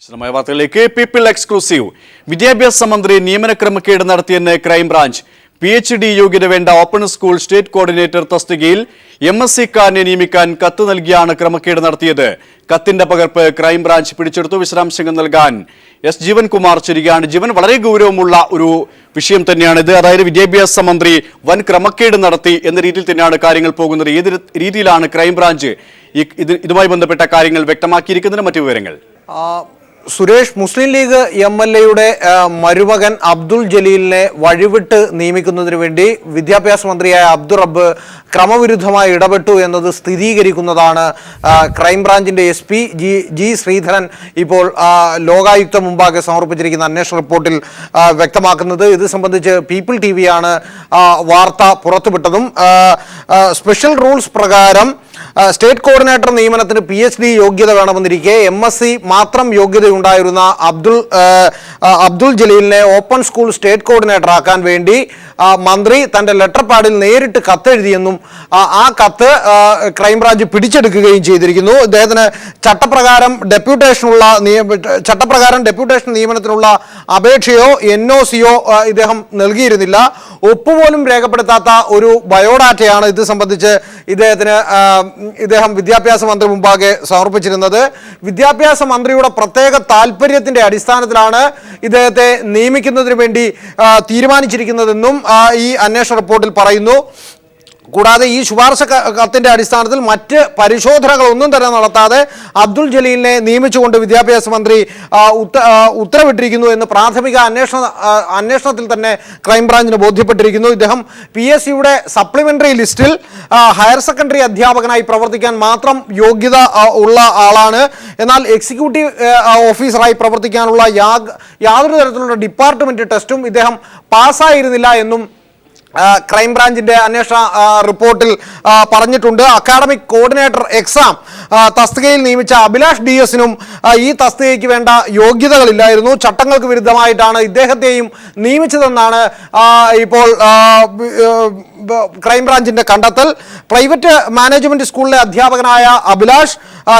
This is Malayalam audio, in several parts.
വിശദമായ വാർത്തകളിലേക്ക്. People exclusive. വിദ്യാഭ്യാസ മന്ത്രി നിയമന ക്രമക്കേട് നടത്തിയെന്ന് ക്രൈംബ്രാഞ്ച്. PhD യോഗ്യത വേണ്ട ഓപ്പൺ സ്കൂൾ സ്റ്റേറ്റ് കോർഡിനേറ്റർ തസ്തികയിൽ MSc-കാരനെ നിയമിക്കാൻ കത്ത് നൽകിയാണ് ക്രമക്കേട് നടത്തിയത്. കത്തിന്റെ പകർപ്പ് ക്രൈംബ്രാഞ്ച് പിടിച്ചെടുത്തു. വിശദാംശങ്ങൾ നൽകാൻ ജീവൻ കുമാർ ചേരുകയാണ്. ജീവൻ, വളരെ ഗൗരവമുള്ള ഒരു വിഷയം തന്നെയാണിത്. അതായത് വിദ്യാഭ്യാസ മന്ത്രി വൻ ക്രമക്കേട് നടത്തി എന്ന രീതിയിൽ തന്നെയാണ് കാര്യങ്ങൾ പോകുന്നത്. ഏത് രീതിയിലാണ് ക്രൈംബ്രാഞ്ച് ഇതുമായി ബന്ധപ്പെട്ട കാര്യങ്ങൾ വ്യക്തമാക്കിയിരിക്കുന്നതിന് മറ്റു വിവരങ്ങൾ? സുരേഷ്, മുസ്ലിം ലീഗ് MLA-യുടെ മരുമകൻ അബ്ദുൾ ജലീലിനെ വഴിവിട്ട് നിയമിക്കുന്നതിന് വേണ്ടി വിദ്യാഭ്യാസ മന്ത്രിയായ അബ്ദുൾ റബ്ബ് ക്രമവിരുദ്ധമായി ഇടപെട്ടു എന്നത് സ്ഥിരീകരിക്കുന്നതാണ് ക്രൈംബ്രാഞ്ചിന്റെ SP ജി ശ്രീധരൻ ഇപ്പോൾ ലോകായുക്ത മുമ്പാകെ സമർപ്പിച്ചിരിക്കുന്ന അന്വേഷണ റിപ്പോർട്ടിൽ വ്യക്തമാക്കുന്നത്. ഇത് സംബന്ധിച്ച് പീപ്പിൾ TV-യാണ് വാർത്ത പുറത്തുവിട്ടതും. സ്പെഷ്യൽ റൂൾസ് പ്രകാരം സ്റ്റേറ്റ് കോർഡിനേറ്റർ നിയമനത്തിന് PhD യോഗ്യത വേണമെന്നിരിക്കെ MSc മാത്രം യോഗ്യതയുണ്ടായിരുന്ന അബ്ദുൾ ജലീലിനെ ഓപ്പൺ സ്കൂൾ സ്റ്റേറ്റ് കോർഡിനേറ്റർ ആക്കാൻ വേണ്ടി മന്ത്രി തന്റെ ലെറ്റർ പാഡിൽ നേരിട്ട് കത്തെഴുതിയെന്നും ആ കത്ത് ക്രൈംബ്രാഞ്ച് പിടിച്ചെടുക്കുകയും ചെയ്തിരിക്കുന്നു. ഇദ്ദേഹത്തിന് ചട്ടപ്രകാരം ഡെപ്യൂട്ടേഷൻ നിയമനത്തിനുള്ള അപേക്ഷയോ NOC-യോ ഇദ്ദേഹം നൽകിയിരുന്നില്ല. ഒപ്പുപോലും രേഖപ്പെടുത്താത്ത ഒരു ബയോഡാറ്റയാണ് ഇത് സംബന്ധിച്ച് ഇദ്ദേഹം വിദ്യാഭ്യാസ മന്ത്രി മുമ്പാകെ സമർപ്പിച്ചിരുന്നത്. വിദ്യാഭ്യാസ മന്ത്രിയുടെ പ്രത്യേക താല്പര്യത്തിന്റെ അടിസ്ഥാനത്തിലാണ് ഇദ്ദേഹത്തെ നിയമിക്കുന്നതിന് വേണ്ടി തീരുമാനിച്ചിരിക്കുന്നതെന്നും ഈ അന്വേഷണ റിപ്പോർട്ടിൽ പറയുന്നു. കൂടാതെ ഈ ശുപാർശ കത്തിന്റെ അടിസ്ഥാനത്തിൽ മറ്റ് പരിശോധനകളൊന്നും തന്നെ നടത്താതെ അബ്ദുൾ ജലീലിനെ നിയമിച്ചുകൊണ്ട് വിദ്യാഭ്യാസ മന്ത്രി ഉത്തരവിട്ടിരിക്കുന്നു എന്ന് പ്രാഥമിക അന്വേഷണത്തിൽ തന്നെ ക്രൈംബ്രാഞ്ചിന് ബോധ്യപ്പെട്ടിരിക്കുന്നു. ഇദ്ദേഹം PSC-യുടെ സപ്ലിമെന്ററി ലിസ്റ്റിൽ ഹയർ സെക്കൻഡറി അധ്യാപകനായി പ്രവർത്തിക്കാൻ മാത്രം യോഗ്യത ഉള്ള ആളാണ്. എന്നാൽ എക്സിക്യൂട്ടീവ് ഓഫീസറായി പ്രവർത്തിക്കാനുള്ള യാതൊരു തരത്തിലുള്ള ഡിപ്പാർട്ട്മെന്റ് ടെസ്റ്റും ഇദ്ദേഹം പാസ്സായിരുന്നില്ല എന്നും ക്രൈംബ്രാഞ്ചിന്റെ അന്വേഷണ റിപ്പോർട്ടിൽ പറഞ്ഞിട്ടുണ്ട്. അക്കാഡമിക് കോർഡിനേറ്റർ എക്സാം തസ്തികയിൽ നിയമിച്ച അഭിലാഷ് DS-നും ഈ തസ്തികയ്ക്ക് വേണ്ട യോഗ്യതകളില്ലായിരുന്നു. ചട്ടങ്ങൾക്ക് വിരുദ്ധമായിട്ടാണ് ഇദ്ദേഹത്തെയും നിയമിച്ചതെന്നാണ് ഇപ്പോൾ ക്രൈംബ്രാഞ്ചിന്റെ കണ്ടെത്തൽ. പ്രൈവറ്റ് മാനേജ്മെന്റ് സ്കൂളിലെ അധ്യാപകനായ അഭിലാഷ്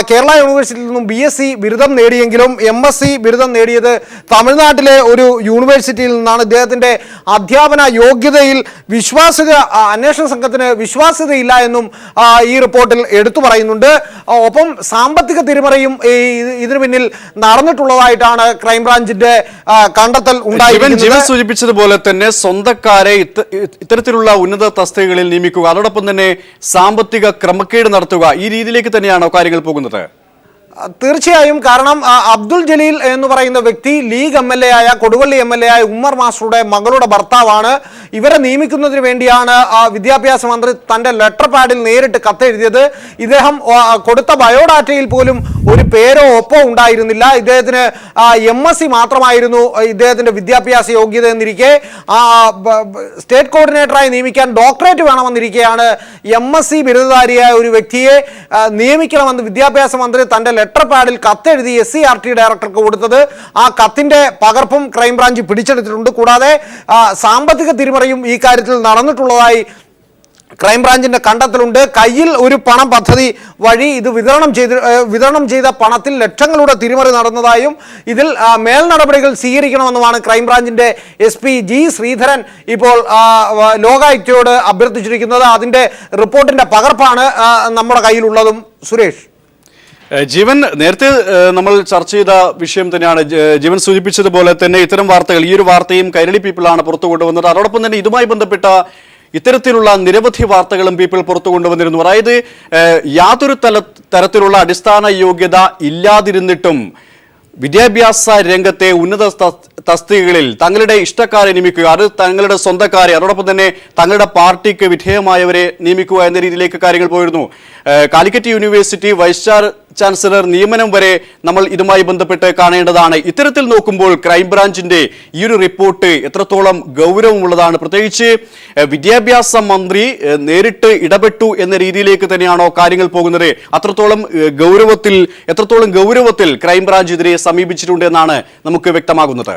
കേരള യൂണിവേഴ്സിറ്റിയിൽ നിന്നും BSc ബിരുദം നേടിയെങ്കിലും MSc ബിരുദം നേടിയത് തമിഴ്നാട്ടിലെ ഒരു യൂണിവേഴ്സിറ്റിയിൽ നിന്നാണ്. ഇദ്ദേഹത്തിന്റെ അധ്യാപന യോഗ്യതയിൽ അന്വേഷണ സംഘത്തിന് വിശ്വാസ്യതയില്ല എന്നും ഈ റിപ്പോർട്ടിൽ എടുത്തു പറയുന്നുണ്ട്. ഒപ്പം സാമ്പത്തിക തിരിമറിയും ഇതിനു പിന്നിൽ നടന്നിട്ടുള്ളതായിട്ടാണ് ക്രൈംബ്രാഞ്ചിന്റെ കണ്ടെത്തൽ ഉണ്ടായിരിക്കുന്നത്. സൂചിപ്പിച്ചതുപോലെ തന്നെ സ്വന്തക്കാരെ ഇത്തരത്തിലുള്ള ഉന്നത തസ്തികകളിൽ നിയമിക്കുക, അതോടൊപ്പം തന്നെ സാമ്പത്തിക ക്രമക്കേട് നടത്തുക, ഈ രീതിയിലേക്ക് തന്നെയാണോ കാര്യങ്ങൾ പോകുന്നത്? തീർച്ചയായും. കാരണം അബ്ദുൾ ജലീൽ എന്ന് പറയുന്ന വ്യക്തി ലീഗ് കൊടുവള്ളി MLA ആയ ഉമ്മർ മാസ്റ്ററുടെ മകളുടെ ഭർത്താവാണ്. ഇവരെ നിയമിക്കുന്നതിന് വേണ്ടിയാണ് വിദ്യാഭ്യാസ മന്ത്രി തന്റെ ലെറ്റർ പാഡിൽ നേരിട്ട് കത്തെഴുതിയത്. ഇദ്ദേഹം കൊടുത്ത ബയോഡാറ്റയിൽ പോലും ഒരു പേരോ ഒപ്പോ ഉണ്ടായിരുന്നില്ല. ഇദ്ദേഹത്തിന് MSc മാത്രമായിരുന്നു ഇദ്ദേഹത്തിന്റെ വിദ്യാഭ്യാസ യോഗ്യത എന്നിരിക്കെ സ്റ്റേറ്റ് കോർഡിനേറ്ററായി നിയമിക്കാൻ ഡോക്ടറേറ്റ് വേണമെന്നിരിക്കെയാണ് MSc ബിരുദധാരിയായ ഒരു വ്യക്തിയെ നിയമിക്കണമെന്ന് വിദ്യാഭ്യാസ മന്ത്രി തന്റെ ലെറ്റർ പാഡിൽ കത്തെഴുതി SCRT ഡയറക്ടർക്ക് കൊടുത്തത്. ആ കത്തിന്റെ പകർപ്പും ക്രൈംബ്രാഞ്ച് പിടിച്ചെടുത്തിട്ടുണ്ട്. കൂടാതെ സാമ്പത്തിക തിരിമറിയും ഈ കാര്യത്തിൽ നടന്നിട്ടുള്ളതായി ക്രൈംബ്രാഞ്ചിന്റെ കണ്ടെത്തലുണ്ട്. കയ്യിൽ ഒരു പണം പദ്ധതി വഴി ഇത് വിതരണം ചെയ്ത പണത്തിൽ ലക്ഷങ്ങളുടെ തിരിമറി നടന്നതായും ഇതിൽ മേൽ നടപടികൾ സ്വീകരിക്കണമെന്നുമാണ് ക്രൈംബ്രാഞ്ചിന്റെ SP ജി ശ്രീധരൻ ഇപ്പോൾ ലോകായുക്തയോട് അഭ്യർത്ഥിച്ചിരിക്കുന്നത്. അതിന്റെ റിപ്പോർട്ടിന്റെ പകർപ്പാണ് നമ്മുടെ കയ്യിലുള്ളതും. സുരേഷ്, ജീവൻ, നേരത്തെ നമ്മൾ ചർച്ച ചെയ്ത വിഷയം തന്നെയാണ്. ജീവൻ സൂചിപ്പിച്ചതുപോലെ തന്നെ ഇത്തരം വാർത്തകൾ, ഈ ഒരു വാർത്തയും കൈരളി പീപ്പിളാണ് പുറത്തു കൊണ്ടുവന്നത്. അതോടൊപ്പം തന്നെ ഇതുമായി ബന്ധപ്പെട്ട ഇത്തരത്തിലുള്ള നിരവധി വാർത്തകളും പീപ്പിൾ പുറത്തു കൊണ്ടുവന്നിരുന്നു. അതായത് യാതൊരു തരത്തിലുള്ള അടിസ്ഥാന യോഗ്യത ഇല്ലാതിരുന്നിട്ടും വിദ്യാഭ്യാസ രംഗത്തെ ഉന്നത തസ്തികകളിൽ തങ്ങളുടെ ഇഷ്ടക്കാരെ നിയമിക്കുക, അത് തങ്ങളുടെ സ്വന്തക്കാരെ, അതോടൊപ്പം തന്നെ തങ്ങളുടെ പാർട്ടിക്ക് വിധേയമായവരെ നിയമിക്കുക എന്ന രീതിയിലേക്ക് കാര്യങ്ങൾ പോയിരുന്നു. കാലിക്കറ്റ് യൂണിവേഴ്സിറ്റി വൈസ് ചാൻസലർ നിയമനം വരെ നമ്മൾ ഇതുമായി ബന്ധപ്പെട്ട് കാണേണ്ടതാണ്. ഇത്തരത്തിൽ നോക്കുമ്പോൾ ക്രൈംബ്രാഞ്ചിന്റെ ഈ ഒരു റിപ്പോർട്ട് എത്രത്തോളം ഗൗരവമുള്ളതാണ്? പ്രത്യേകിച്ച് വിദ്യാഭ്യാസ മന്ത്രി നേരിട്ട് ഇടപെട്ടു എന്ന രീതിയിലേക്ക് തന്നെയാണോ കാര്യങ്ങൾ പോകുന്നത്? എത്രത്തോളം ഗൗരവത്തിൽ ക്രൈംബ്രാഞ്ച് ഇതിനെ സമീപിച്ചിട്ടുണ്ട് എന്നാണ് നമുക്ക് വ്യക്തമാകുന്നത്.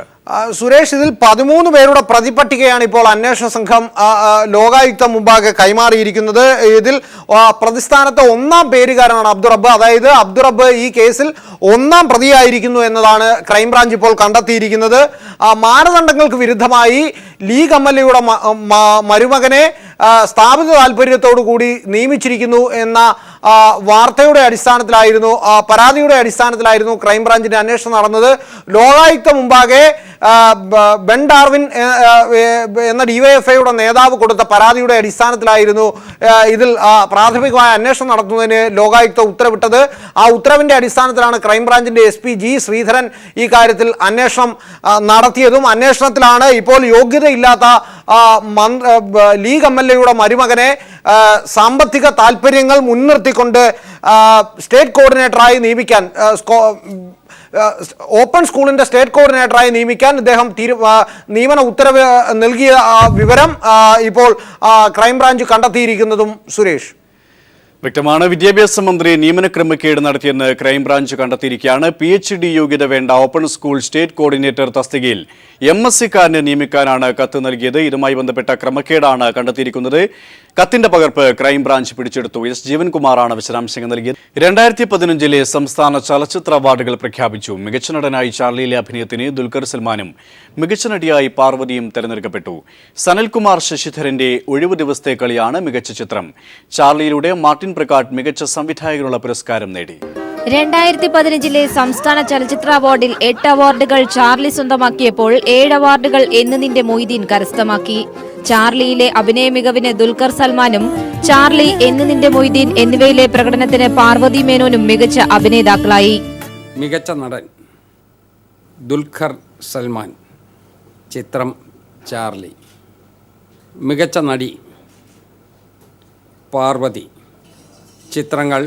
സുരേഷ്, ഇതിൽ 13 പേരുടെ പ്രതിപട്ടികയാണ് ഇപ്പോൾ അന്വേഷണ സംഘം ലോകായുക്ത മുമ്പാകെ കൈമാറിയിരിക്കുന്നത്. ഇതിൽ പ്രതിസ്ഥാനത്തെ 1-ാം പേരുകാരനാണ് അബ്ദുറബ്ബ്. അതായത് അബ്ദുറബ്ബ് ഈ കേസിൽ 1-ാം പ്രതിയായിരിക്കുന്നു എന്നതാണ് ക്രൈംബ്രാഞ്ച് ഇപ്പോൾ കണ്ടെത്തിയിരിക്കുന്നത്. മാനദണ്ഡങ്ങൾക്ക് വിരുദ്ധമായി ലീഗ് എംഎൽഎയുടെ മരുമകനെ സ്ഥാപിത താല്പര്യത്തോടു കൂടി നിയമിച്ചിരിക്കുന്നു എന്ന വാർത്തയുടെ അടിസ്ഥാനത്തിലായിരുന്നു, പരാതിയുടെ അടിസ്ഥാനത്തിലായിരുന്നു ക്രൈംബ്രാഞ്ചിന്റെ അന്വേഷണം നടന്നത്. ലോകായുക്ത മുമ്പാകെ ബെൻ ഡാർവിൻ എന്ന ഡിവൈഎഫ്ഐയുടെ നേതാവ് കൊടുത്ത പരാതിയുടെ അടിസ്ഥാനത്തിലായിരുന്നു ഇതിൽ പ്രാഥമികമായ അന്വേഷണം നടത്തുന്നതിന് ലോകായുക്ത ഉത്തരവിട്ടത്. ആ ഉത്തരവിന്റെ അടിസ്ഥാനത്തിലാണ് ക്രൈംബ്രാഞ്ചിന്റെ SP G ശ്രീധരൻ ഈ കാര്യത്തിൽ അന്വേഷണം നടത്തിയതും. അന്വേഷണത്തിലാണ് ഇപ്പോൾ യോഗ്യതയില്ലാത്ത ലീഗ് എംഎൽഎയുടെ മരുമകനെ സാമ്പത്തിക താല്പര്യങ്ങൾ മുൻനിർത്തിക്കൊണ്ട് സ്റ്റേറ്റ് കോർഡിനേറ്ററായി നിയമിക്കാൻ, ഓപ്പൺ സ്കൂളിന്റെ സ്റ്റേറ്റ് കോർഡിനേറ്ററായി നിയമിക്കാൻ ഇദ്ദേഹം നിയമന ഉത്തരവ് നൽകിയ വിവരം ഇപ്പോൾ ക്രൈംബ്രാഞ്ച് കണ്ടെത്തിയിരിക്കുന്നതും സുരേഷ്. വ്യക്തമാണ്. വിദ്യാഭ്യാസ മന്ത്രി നിയമന ക്രമക്കേട് നടത്തിയെന്ന് ക്രൈംബ്രാഞ്ച് കണ്ടെത്തിയിരിക്കുകയാണ്. PhD യോഗ്യത വേണ്ട ഓപ്പൺ സ്കൂൾ സ്റ്റേറ്റ് കോർഡിനേറ്റർ തസ്തികയിൽ MSc-കാരനെ നിയമിക്കാനാണ് കത്ത് നൽകിയത്. ഇതുമായി ബന്ധപ്പെട്ട ക്രമക്കേടാണ് കണ്ടെത്തിയിരിക്കുന്നത്. കത്തിന്റെ പകർപ്പ് ക്രൈംബ്രാഞ്ച് പിടിച്ചെടുത്തു. S. ജീവൻകുമാറാണ് വിശദാംശങ്ങൾ നൽകിയത്. 2015 സംസ്ഥാന ചലച്ചിത്ര അവാർഡുകൾ പ്രഖ്യാപിച്ചു. മികച്ച നടനായി ചാർലിയിലെ അഭിനയത്തിന് ദുൽഖർ സൽമാനും മികച്ച നടിയായി പാർവതിയും തെരഞ്ഞെടുക്കപ്പെട്ടു. സനൽകുമാർ ശശിധരന്റെ ഒഴിവു ദിവസത്തെ കളിയാണ് മികച്ച ചിത്രം. ചാർലിയിലൂടെ മാർട്ടിൻ പ്രകാട്ട് മികച്ച സംവിധായകനുള്ള പുരസ്കാരം നേടി. 2015 സംസ്ഥാന ചലച്ചിത്ര അവാർഡിൽ 8 അവാർഡുകൾ ചാർലി സ്വന്തമാക്കിയപ്പോൾ 7 അവാർഡുകൾ എന്ന് നിന്റെ മൊയ്തീൻ കരസ്ഥമാക്കി. ചാർലിയിലെ അഭിനയ മികവിന് ദുൽഖർ സൽമാനും ചാർലി എന്ന് നിന്റെ മൊയ്തീൻ എന്നിവയിലെ പ്രകടനത്തിന് പാർവതി മേനോനും മികച്ച അഭിനേതാക്കളായി. മികച്ച നടൻ ദുൽഖർ സൽമാൻ, ചിത്രം ചാർലി. മികച്ച നടി പാർവതി, ചിത്രങ്ങൾ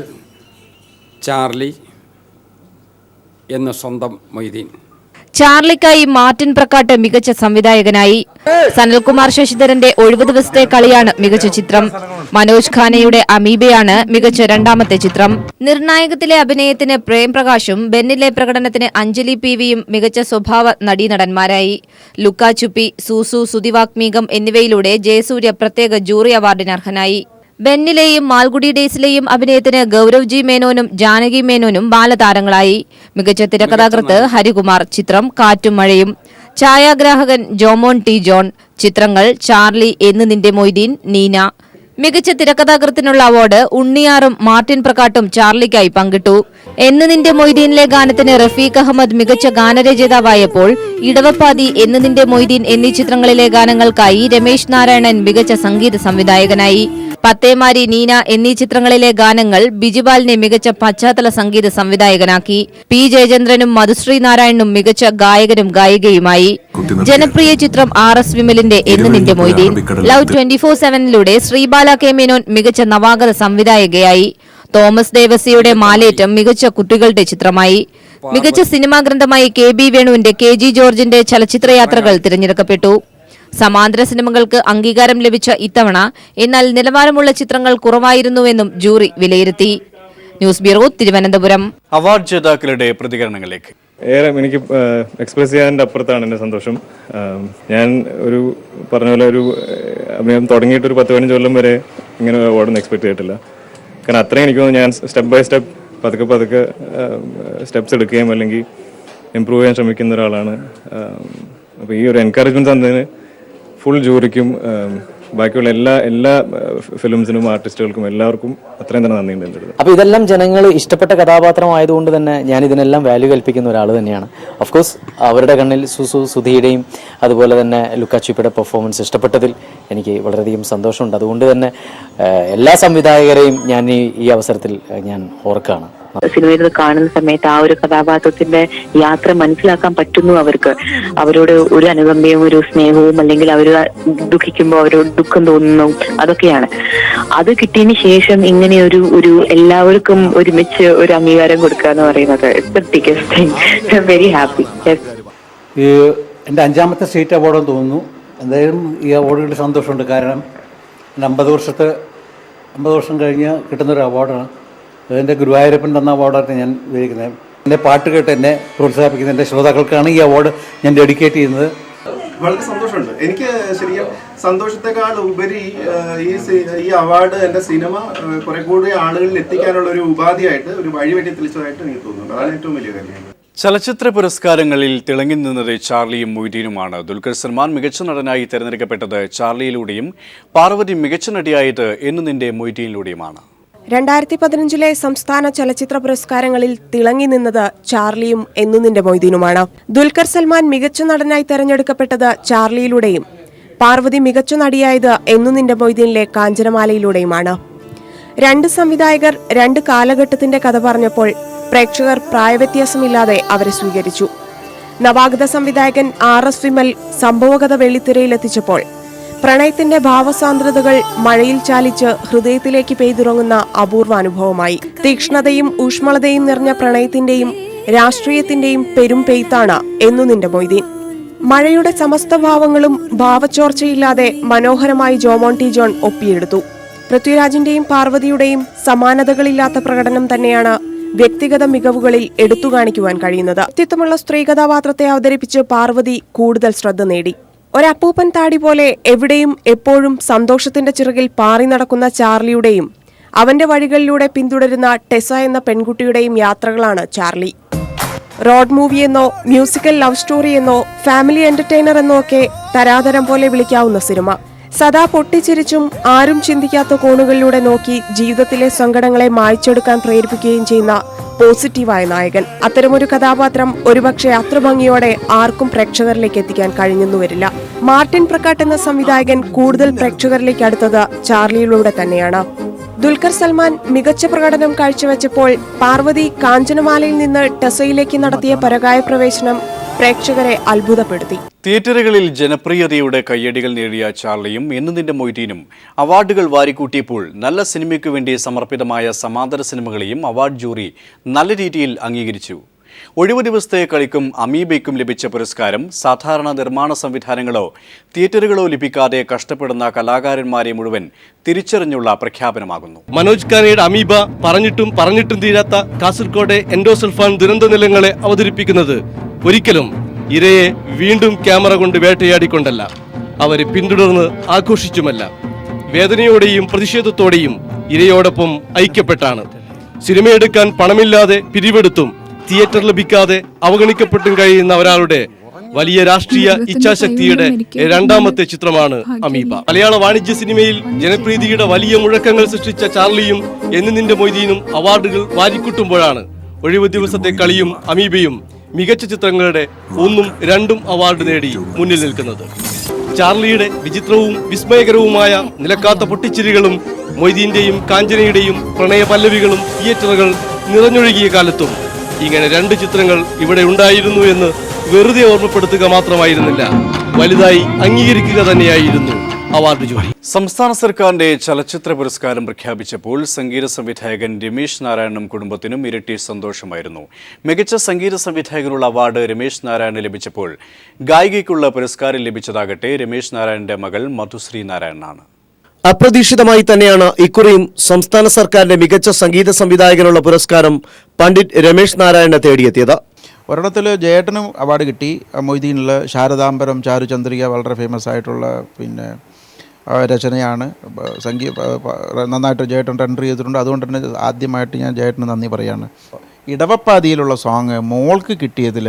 ചാർലി എന്ന് സ്വന്തം മൊയ്തീൻ. ചാർലിക്കായി മാർട്ടിൻ പ്രക്കാട്ട് മികച്ച സംവിധായകനായി. സനൽകുമാർ ശശിധരന്റെ ഒഴിവു ദിവസത്തെ കളിയാണ് മികച്ച ചിത്രം. മനോജ് ഖാനയുടെ അമീബയാണ് മികച്ച 2ാമത്തെ ചിത്രം. നിർണായകത്തിലെ അഭിനയത്തിന് പ്രേം പ്രകാശും ബെന്നിലെ പ്രകടനത്തിന് അഞ്ജലി PVയും മികച്ച സ്വഭാവ നടീനടന്മാരായി. ലുക്ക ചുപ്പി, സൂസു, സുതിവാഗ്മീകം എന്നിവയിലൂടെ ജയസൂര്യ പ്രത്യേക ജൂറി അവാർഡിന് അർഹനായി. ബെന്നിലെയും മാൽഗുഡി ഡേയ്സിലെയും അഭിനയത്തിന് ഗൗരവ് ജി മേനോനും ജാനകി മേനോനും ബാലതാരങ്ങളായി. മികച്ച തിരക്കഥാകൃത്ത് ഹരികുമാർ, ചിത്രം കാറ്റും മഴയും. ഛായാഗ്രാഹകൻ ജോമോൻ T. ജോൺ, ചിത്രങ്ങൾ ചാർലി എന്ന് നിന്റെ മൊയ്തീൻ, നീന. മികച്ച തിരക്കഥാകൃത്തിനുള്ള അവാർഡ് ഉണ്ണിയാറും മാർട്ടിൻ പ്രക്കാട്ടും ചാർലിക്കായി പങ്കിട്ടു. എന്ന് നിന്റെ മൊയ്തീനിലെ ഗാനത്തിന് റഫീഖ് അഹമ്മദ് മികച്ച ഗാനരചയിതാവായപ്പോൾ ഇടവപ്പാതി, എന്ന് നിന്റെ മൊയ്തീൻ എന്നീ ചിത്രങ്ങളിലെ ഗാനങ്ങൾക്കായി രമേശ് നാരായണൻ മികച്ച സംഗീത സംവിധായകനായി. പത്തേമാരി, നീന എന്നീ ചിത്രങ്ങളിലെ ഗാനങ്ങൾ ബിജിപാലിനെ മികച്ച പശ്ചാത്തല സംഗീത സംവിധായകനാക്കി. P. ജയചന്ദ്രനും മധുശ്രീ നാരായണനും മികച്ച ഗായകനും ഗായികയുമായി. ജനപ്രിയ ചിത്രം RS വിമലിന്റെ എന്ന് നിന്റെ മൊയ്തീൻ. ലവ് 24/7-ലൂടെ ശ്രീബാല K. മേനോൻ മികച്ച നവാഗത സംവിധായകയായി. തോമസ് ദേവസിയുടെ മാലേറ്റം മികച്ച കുട്ടികളുടെ ചിത്രമായി. മികച്ച സിനിമാ ഗ്രന്ഥമായി KB വേണുവിന്റെ KG ജോർജിന്റെ ചലച്ചിത്രയാത്രകൾ തിരഞ്ഞെടുക്കപ്പെട്ടു. സമാന്തര സിനിമകൾക്ക് അംഗീകാരം ലഭിച്ച ഇത്തവണ എന്നാൽ നിലവാരമുള്ള ചിത്രങ്ങൾ കുറവായിരുന്നുവെന്നും ജൂറി വിലയിരുത്തി. News bureau, Thiruvananthapuram. അവാർഡ് ജേതാക്കളുടെ പ്രതികരണങ്ങളിലേക്ക്. എനിക്ക് എക്സ്പ്രസ് ചെയ്യാൻ്റെ അപ്പുറത്താണ് എൻ്റെ സന്തോഷം. ഞാൻ പറഞ്ഞ പോലെ ഒരു അഭിനയം തുടങ്ങിയിട്ട് ഒരു 10-15 കൊല്ലം വരെ ഇങ്ങനെ അവാർഡൊന്നും എക്സ്പെക്ട് ചെയ്തിട്ടില്ല. കാരണം അത്രയും എനിക്ക് തോന്നുന്നു ഞാൻ സ്റ്റെപ്പ് ബൈ സ്റ്റെപ്പ് പതുക്കെ സ്റ്റെപ്സ് എടുക്കുകയും അല്ലെങ്കിൽ ഇമ്പ്രൂവ് ചെയ്യാൻ ശ്രമിക്കുന്ന ഒരാളാണ്. അപ്പോൾ ഈ ഒരു എൻകറേജ്മെൻറ്റ് തന്നതിന് ഫുൾ ജൂറിക്കും ബാക്കിയുള്ള എല്ലാ ഫിലിംസിനും ആർട്ടിസ്റ്റുകൾക്കും എല്ലാവർക്കും അത്രയും തന്നെ നന്ദിയുണ്ട് എൻ്റെ അടുത്ത്. അപ്പോൾ ഇതെല്ലാം ജനങ്ങൾ ഇഷ്ടപ്പെട്ട കഥാപാത്രമായതുകൊണ്ട് തന്നെ ഞാൻ ഇതിനെല്ലാം വാല്യൂ കൽപ്പിക്കുന്ന ഒരാൾ തന്നെയാണ്. ഓഫ് കോഴ്സ് അവരുടെ കണ്ണിൽ സുധിയുടെയും അതുപോലെ തന്നെ ലുക്ക ചുപ്പിയുടെ പെർഫോമൻസ് ഇഷ്ടപ്പെട്ടതിൽ എനിക്ക് വളരെയധികം സന്തോഷമുണ്ട്. അതുകൊണ്ട് തന്നെ എല്ലാ സംവിധായകരെയും ഞാൻ ഈ അവസരത്തിൽ ഞാൻ ഓർക്കുകയാണ്. സിനിമയിൽ കാണുന്ന സമയത്ത് ആ ഒരു കഥാപാത്രത്തിന്റെ യാത്ര മനസ്സിലാക്കാൻ പറ്റുന്നു അവർക്ക്. അവരോട് ഒരു അനുകമ്പയും ഒരു സ്നേഹവും, അല്ലെങ്കിൽ അവർ ദുഃഖിക്കുമ്പോൾ അവരോട് ദുഃഖം തോന്നുന്നു, അതൊക്കെയാണ്. അത് കിട്ടിയതിന് ശേഷം ഇങ്ങനെ ഒരു എല്ലാവർക്കും ഒരുമിച്ച് ഒരു അംഗീകാരം കൊടുക്കുക എന്ന് പറയുന്നത് വെരി ഹാപ്പി. എൻ്റെ 5ാമത്തെ സ്റ്റേറ്റ് അവാർഡെന്ന് തോന്നുന്നു. എന്തായാലും ഈ അവാർഡുകളിൽ സന്തോഷമുണ്ട്. കാരണം 50 വർഷം കഴിഞ്ഞ് കിട്ടുന്നൊരു അവാർഡാണ്. എൻ്റെ ഗുരുവായൂരപ്പൻ തന്ന അവാർഡായിട്ട് ഞാൻ വിചാരിക്കുന്നത്. എൻ്റെ പാട്ട് കേട്ട് എന്നെ പ്രോത്സാഹിപ്പിക്കുന്ന എൻ്റെ ശ്രോതാക്കൾക്കാണ് ഈ അവാർഡ് ഞാൻ ഡെഡിക്കേറ്റ് ചെയ്യുന്നത്. വളരെ സന്തോഷമുണ്ട്. എനിക്ക് ശരിക്കും സന്തോഷത്തെക്കാൾ ഉപരി ഈ അവാർഡ് എൻ്റെ സിനിമ കുറെ കൂടി ആളുകളിൽ എത്തിക്കാനുള്ള ഒരു ഉപാധിയായിട്ട്, ഒരു വഴിവെട്ടി തെളിച്ചതായിട്ട് എനിക്ക് തോന്നുന്നുണ്ട്. അതാണ് ഏറ്റവും വലിയ കാര്യം. ചലച്ചിത്ര പുരസ്കാരങ്ങളിൽ തിളങ്ങി നിന്നത് ചാർലിയും മൊയ്തീനുമാണ്. ദുൽഖർ സൽമാൻ മികച്ച നടനായി തെരഞ്ഞെടുക്കപ്പെട്ടത് ചാർലിയിലൂടെയും പാർവതി മികച്ച നടിയായത് എന്ന് നിന്റെ മൊയ്തീനിലൂടെയുമാണ്. 2015 സംസ്ഥാന ചലച്ചിത്ര പുരസ്കാരങ്ങളിൽ തിളങ്ങി നിന്നത് ചാർലിയും എന്നു നിന്റെ മൊയ്തീനുമാണ്. ദുൽഖർ സൽമാൻ മികച്ച നടനായി തെരഞ്ഞെടുക്കപ്പെട്ടത് ചാർലിയിലൂടെയും പാർവതി മികച്ച നടിയായത് എന്നു നിന്റെ മൊയ്തീനിലെ കാഞ്ചനമാലയിലൂടെയുമാണ്. രണ്ട് സംവിധായകർ രണ്ട് കാലഘട്ടത്തിന്റെ കഥ പറഞ്ഞപ്പോൾ പ്രേക്ഷകർ പ്രായവ്യത്യാസമില്ലാതെ അവരെ സ്വീകരിച്ചു. നവാഗത സംവിധായകൻ RS വിമൽ സംഭവകഥ വെള്ളിത്തിരയിലെത്തിച്ചപ്പോൾ പ്രണയത്തിന്റെ ഭാവസാന്ദ്രതകൾ മഴയിൽ ചാലിച്ച് ഹൃദയത്തിലേക്ക് പെയ്തിറങ്ങുന്ന അപൂർവ അനുഭവമായി. തീക്ഷ്ണതയും ഊഷ്മളതയും നിറഞ്ഞ പ്രണയത്തിന്റെയും രാഷ്ട്രീയത്തിന്റെയും പെരും പെയ്ത്താണ് എന്നു നിന്റെ മൊയ്തീൻ. മഴയുടെ സമസ്ത ഭാവങ്ങളും ഭാവച്ചോർച്ചയില്ലാതെ മനോഹരമായി ജോമോൻ ടി ജോൺ ഒപ്പിയെടുത്തു. പൃഥ്വിരാജിന്റെയും പാർവതിയുടെയും സമാനതകളില്ലാത്ത പ്രകടനം തന്നെയാണ് വ്യക്തിഗത മികവുകളിൽ എടുത്തുകാണിക്കുവാൻ കഴിയുന്നത്. വ്യക്തിത്വമുള്ള സ്ത്രീ കഥാപാത്രത്തെ അവതരിപ്പിച്ച് പാർവതി കൂടുതൽ ശ്രദ്ധ നേടി. ഒരപ്പൂപ്പൻ താടി പോലെ എവിടെയും എപ്പോഴും സന്തോഷത്തിന്റെ ചിറകിൽ പാറി നടക്കുന്ന ചാർലിയുടെയും അവന്റെ വഴികളിലൂടെ പിന്തുടരുന്ന ടെസ എന്ന പെൺകുട്ടിയുടെയും യാത്രകളാണ് ചാർലി. റോഡ് മൂവിയെന്നോ മ്യൂസിക്കൽ ലവ് സ്റ്റോറി എന്നോ ഫാമിലി എന്റർടൈനർ എന്നോ ഒക്കെ തരാതരം പോലെ വിളിക്കാവുന്ന സിനിമ. സദാ പൊട്ടിച്ചിരിച്ചും ആരും ചിന്തിക്കാത്ത കോണുകളിലൂടെ നോക്കി ജീവിതത്തിലെ സങ്കടങ്ങളെ മായ്ച്ചെടുക്കാൻ പ്രേരിപ്പിക്കുകയും ചെയ്യുന്ന പോസിറ്റീവായ നായകൻ. അത്തരമൊരു കഥാപാത്രം ഒരുപക്ഷെ അത്ര ഭംഗിയോടെ ആർക്കും പ്രേക്ഷകരിലേക്ക് എത്തിക്കാൻ കഴിഞ്ഞെന്നുവരില്ല. മാർട്ടിൻ പ്രക്കാട്ട് എന്ന സംവിധായകൻ കൂടുതൽ പ്രേക്ഷകരിലേക്ക് അടുത്തത് ചാർലിയിലൂടെ തന്നെയാണ്. ദുൽഖർ സൽമാൻ മികച്ച പ്രകടനം കാഴ്ചവെച്ചപ്പോൾ പാർവതി കാഞ്ചനമാലയിൽ നിന്ന് ടെസയിലേക്ക് നടത്തിയ പരകായ പ്രവേശനം പ്രേക്ഷകരെ അത്ഭുതപ്പെടുത്തി. തിയേറ്ററുകളിൽ ജനപ്രിയതയുടെ കയ്യടികൾ നേടിയ ചാർലിയും എന്ന് നിന്റെ മൊയ്തീനും അവാർഡുകൾ വാരിക്കൂട്ടിയപ്പോൾ നല്ല സിനിമയ്ക്കു വേണ്ടി സമർപ്പിതമായ സമാന്തര സിനിമകളെയും അവാർഡ് ജൂറി നല്ല രീതിയിൽ അംഗീകരിച്ചു. ഒഴിവു ദിവസത്തെ കളിക്കും അമീബയ്ക്കും ലഭിച്ച പുരസ്കാരം സാധാരണ നിർമ്മാണ സംവിധാനങ്ങളോ തിയേറ്ററുകളോ ലഭിക്കാതെ കഷ്ടപ്പെടുന്ന കലാകാരന്മാരെ മുഴുവൻ തിരിച്ചറിഞ്ഞുള്ള പ്രഖ്യാപനമാകുന്നു. മനോജ് ഖാനയുടെ അമീബ പറഞ്ഞിട്ടും തീരാത്ത കാസർഗോഡ് എൻഡോസൾഫാൻ ദുരന്ത നിലങ്ങളെ അവതരിപ്പിക്കുന്നത് ഒരിക്കലും ഇരയെ വീണ്ടും ക്യാമറ കൊണ്ട് വേട്ടയാടിക്കൊണ്ടല്ല, അവരെ പിന്തുടർന്ന് ആഘോഷിച്ചുമല്ല, വേദനയോടെയും പ്രതിഷേധത്തോടെയും ഇരയോടൊപ്പം ഐക്യപ്പെട്ടാണ്. സിനിമയെടുക്കാൻ പണമില്ലാതെ പിരിവെടുത്തും തിയേറ്റർ ലഭിക്കാതെ അവഗണിക്കപ്പെട്ടും കഴിയുന്ന ഒരാളുടെ വലിയ രാഷ്ട്രീയ ഇച്ഛാശക്തിയുടെ രണ്ടാമത്തെ ചിത്രമാണ് അമീബ. മലയാള വാണിജ്യ സിനിമയിൽ ജനപ്രീതിയുടെ വലിയ മുഴക്കങ്ങൾ സൃഷ്ടിച്ച ചാർലിയും എന്ന് നിന്റെ മൊയ്തീനും അവാർഡുകൾ വാരിക്കൂട്ടുമ്പോഴാണ് ഒഴിവു ദിവസത്തെ കളിയും അമീബയും മികച്ച ചിത്രങ്ങളുടെ 1ഉം 2ഉം അവാർഡ് നേടി മുന്നിൽ നിൽക്കുന്നത്. ചാർലിയുടെ വിചിത്രവും വിസ്മയകരവുമായ നിലക്കാത്ത പൊട്ടിച്ചിരികളും മൊയ്തീന്റെയും കാഞ്ചനയുടെയും പ്രണയ പല്ലവികളും തിയേറ്ററുകൾ നിറഞ്ഞൊഴുകിയ കാലത്തും ഇങ്ങനെ 2 ചിത്രങ്ങൾ ഇവിടെ ഉണ്ടായിരുന്നു എന്ന് വെറുതെ ഓർമ്മപ്പെടുത്തുക മാത്രമായിരുന്നില്ല, വലുതായി അംഗീകരിക്കുക തന്നെയായിരുന്നു അവാർഡ് ജൂറി. സംസ്ഥാന സർക്കാരിന്റെ ചലച്ചിത്ര പുരസ്കാരം പ്രഖ്യാപിച്ചപ്പോൾ സംഗീത സംവിധായകൻ രമേശ് നാരായണനും കുടുംബത്തിനും ഇരട്ടി സന്തോഷമായിരുന്നു. മികച്ച സംഗീത സംവിധായകനുള്ള അവാർഡ് രമേശ് നാരായണന് ലഭിച്ചപ്പോൾ ഗായികയ്ക്കുള്ള പുരസ്കാരം ലഭിച്ചതാകട്ടെ രമേശ് നാരായണന്റെ മകൾ മധുശ്രീ നാരായണനാണ്. അപ്രതീക്ഷിതമായി തന്നെയാണ് ഇക്കുറിയും സംസ്ഥാന സർക്കാരിന്റെ മികച്ച സംഗീത സംവിധായകനുള്ള പുരസ്കാരം പണ്ഡിറ്റ് രമേശ് നാരായണനെ തേടിയെത്തിയത്. ഒരിടത്തിൽ ജയേട്ടനും അവാർഡ് കിട്ടി. മൊയ്തീനിൽ ശാരദാംബരം ചാരുചന്ദ്രിക വളരെ ഫേമസ് ആയിട്ടുള്ള രചനയാണ്. നന്നായിട്ട് ജയേട്ടൻ ടെൻഡർ ചെയ്തിട്ടുണ്ട്. അതുകൊണ്ട് തന്നെ ആദ്യമായിട്ട് ഞാൻ ജയേട്ടന് നന്ദി പറയാണ്. ഇടവപ്പാതിയിലുള്ള സോങ് മോൾക്ക് കിട്ടിയതിൽ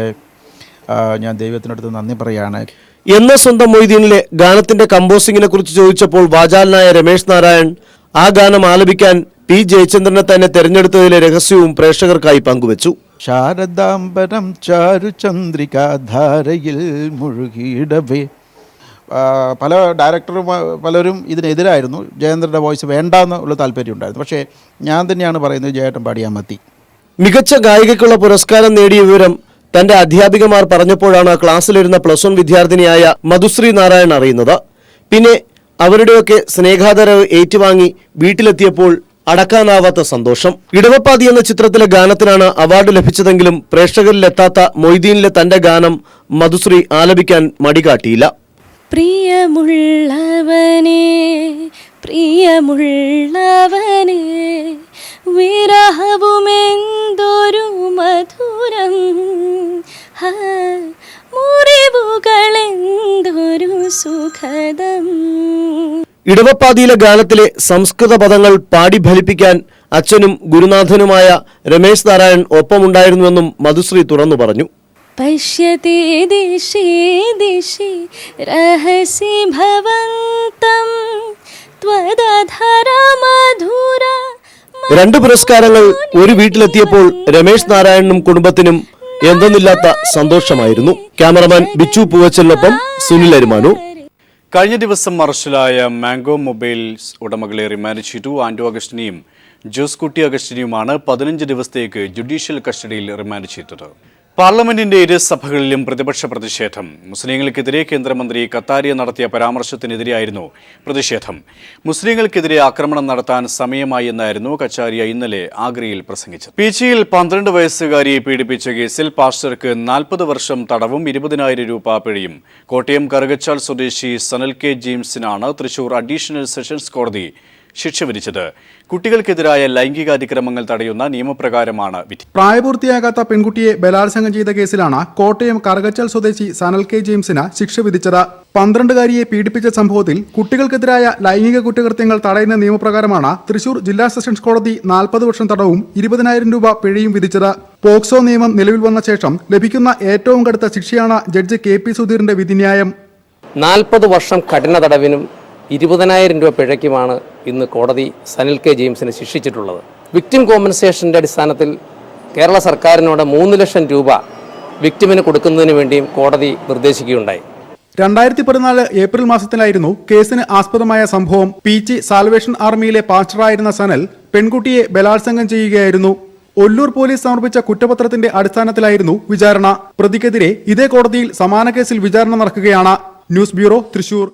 ഞാൻ ദൈവത്തിനടുത്ത് നന്ദി പറയാണ്. എന്ന സ്വന്തം മൊയ്തീനിലെ ഗാനത്തിന്റെ കമ്പോസിങ്ങിനെ കുറിച്ച് ചോദിച്ചപ്പോൾ വാചാലനായ രമേശ് നാരായൺ ആ ഗാനം ആലപിക്കാൻ പി ജയചന്ദ്രനെ തന്നെ തെരഞ്ഞെടുത്തതിലെ രഹസ്യവും പ്രേക്ഷകർക്കായി പങ്കുവച്ചു. ശാരദാംബരം ചാരുചന്ദ്രിക ധാരയിൽ മുഴുകിയിടവേ. പല ഡയറക്ടറും പലരും ഇതിനെതിരായിരുന്നു. ജയേന്ദ്രൻ്റെ വോയിസ് വേണ്ടെന്നുള്ള താല്പര്യം ഉണ്ടായിരുന്നു. പക്ഷേ ഞാൻ തന്നെയാണ് പറയുന്നത് ജയേട്ടൻ പാടിയാൽ മതി. മികച്ച ഗായികയ്ക്കുള്ള പുരസ്കാരം നേടിയ വിവരം തന്റെ അധ്യാപികമാർ പറഞ്ഞപ്പോഴാണ് ക്ലാസ്സിലിരുന്ന +1 വിദ്യാർത്ഥിനിയായ മധുശ്രീ നാരായൺ അറിയുന്നത്. പിന്നെ അവരുടെയൊക്കെ സ്നേഹാദരവ് ഏറ്റുവാങ്ങി വീട്ടിലെത്തിയപ്പോൾ അടക്കാനാവാത്ത സന്തോഷം. ഇടവപ്പാതി എന്ന ചിത്രത്തിലെ ഗാനത്തിനാണ് അവാർഡ് ലഭിച്ചതെങ്കിലും പ്രേക്ഷകരിലെത്താത്ത മൊയ്തീനിലെ തന്റെ ഗാനം മധുശ്രീ ആലപിക്കാൻ മടികാട്ടിയില്ല. പ്രിയമുള്ളവനേ പ്രിയമുള്ളവനേ വിരഹവുമെന്തൊരു മധുരം മുറിവുകളെന്തൊരു സുഖദം. ഇടവപ്പാതിയിലെ ഗാനത്തിലെ സംസ്കൃത പദങ്ങൾ പാടി ഫലിപ്പിക്കാൻ അച്ഛനും ഗുരുനാഥനുമായ രമേശ് നാരായൺ ഒപ്പമുണ്ടായിരുന്നുവെന്നും മധുശ്രീ തുറന്നു പറഞ്ഞു. പശ്യതി ദിശി ദിശി രഹസി ഭവന്തം ത്വദധര മധുര. 2 പുരസ്കാരങ്ങൾ ഒരു വീട്ടിലെത്തിയപ്പോൾ രമേശ് നാരായണനും കുടുംബത്തിനും എന്തെന്നില്ലാത്ത സന്തോഷമായിരുന്നു. ക്യാമറമാൻ ബിച്ചു പൂവച്ചലിനൊപ്പം സുനിൽ അരിമാനൂർ. കഴിഞ്ഞ ദിവസം അറസ്റ്റിലായ മാംഗോ മൊബൈൽസ് ഉടമകളെ റിമാൻഡ് ചെയ്തു. ആന്റോ അഗസ്റ്റിനെയും ജോസ് കുട്ടി അഗസ്റ്റിനെയുമാണ് 15 ദിവസത്തേക്ക് ജുഡീഷ്യൽ കസ്റ്റഡിയിൽ റിമാൻഡ് ചെയ്തത്. പാർലമെന്റിന്റെ ഇരു സഭകളിലും പ്രതിപക്ഷ പ്രതിഷേധം. മുസ്ലിങ്ങൾക്കെതിരെ കേന്ദ്രമന്ത്രി കത്താരിയ നടത്തിയ പരാമർശത്തിനെതിരെയായിരുന്നു പ്രതിഷേധം. മുസ്ലിങ്ങൾക്കെതിരെ ആക്രമണം നടത്താൻ സമയമായി എന്നായിരുന്നു കച്ചാരിയ ഇന്നലെ ആഗ്രയിൽ പ്രസംഗിച്ചത്. പീച്ചിയിൽ 12 വയസ്സുകാരിയെ പീഡിപ്പിച്ച കേസിൽ പാസ്റ്റർക്ക് 40 വർഷം തടവും 20,000 രൂപ പിഴയും. കോട്ടയം കറുകച്ചാൽ സ്വദേശി സനൽ കെ ജെയിംസിനാണ് തൃശൂർ അഡീഷണൽ സെഷൻസ് കോടതി ശിക്ഷ വിധിച്ചത്. കുട്ടികൾക്കെതിരായ ലൈംഗികാതിക്രമങ്ങൾ തടയുന്ന നിയമപ്രകാരമാണ് വിധി. പ്രായപൂർത്തിയാകാത്ത പെൺകുട്ടിയെ ബലാത്സംഗം ചെയ്ത കേസിലാണ് കോട്ടയം കറുകച്ചാൽ സ്വദേശി സനൽ കെ ജെയിംസിന് ശിക്ഷ വിധിച്ചത്. 12കാരിയെ പീഡിപ്പിച്ച സംഭവത്തിൽ കുട്ടികൾക്കെതിരായ ലൈംഗിക കുറ്റകൃത്യങ്ങൾ തടയുന്ന നിയമപ്രകാരമാണ് തൃശൂർ ജില്ലാ സെഷൻസ് കോടതി 40 വർഷം തടവും 20,000 രൂപ പിഴയും വിധിച്ചത്. പോക്സോ നിയമം നിലവിൽ വന്ന ശേഷം ലഭിക്കുന്ന ഏറ്റവും കടുത്ത ശിക്ഷയാണ് ജഡ്ജ് KP സുധീറിന്റെ വിധിന്യായം. 40 വർഷം കഠിന തടവിനും 20,000 രൂപ പിഴയ്ക്കുമാണ് ഇന്ന് കോടതി സനിൽ കെ ജെയിംസിനെ ശിക്ഷിച്ചിട്ടുള്ളത്. വിക്ടിം കോമ്പൻസേഷൻ്റെ അടിസ്ഥാനത്തിൽ കേരള സർക്കാരിനോട് 3 ലക്ഷം രൂപ വിക്ടിമിന് കൊടുക്കുന്നതിന് വേണ്ടിയും കോടതി നിർദ്ദേശിക്കുകയുണ്ടായി. 2014 ഏപ്രിൽ മാസത്തിലായിരുന്നു കേസിന് ആസ്പദമായ സംഭവം. പീച്ചി സാൽവേഷൻ ആർമിയിലെ പാസ്റ്ററായിരുന്ന സനൽ പെൺകുട്ടിയെ ബലാത്സംഗം ചെയ്യുകയായിരുന്നു. ഒല്ലൂർ പോലീസ് സമർപ്പിച്ച കുറ്റപത്രത്തിന്റെ അടിസ്ഥാനത്തിലായിരുന്നു വിചാരണ. പ്രതിക്കെതിരെ ഇതേ കോടതിയിൽ സമാന കേസിൽ വിചാരണ നടക്കുകയാണ്. News bureau, Thrissur.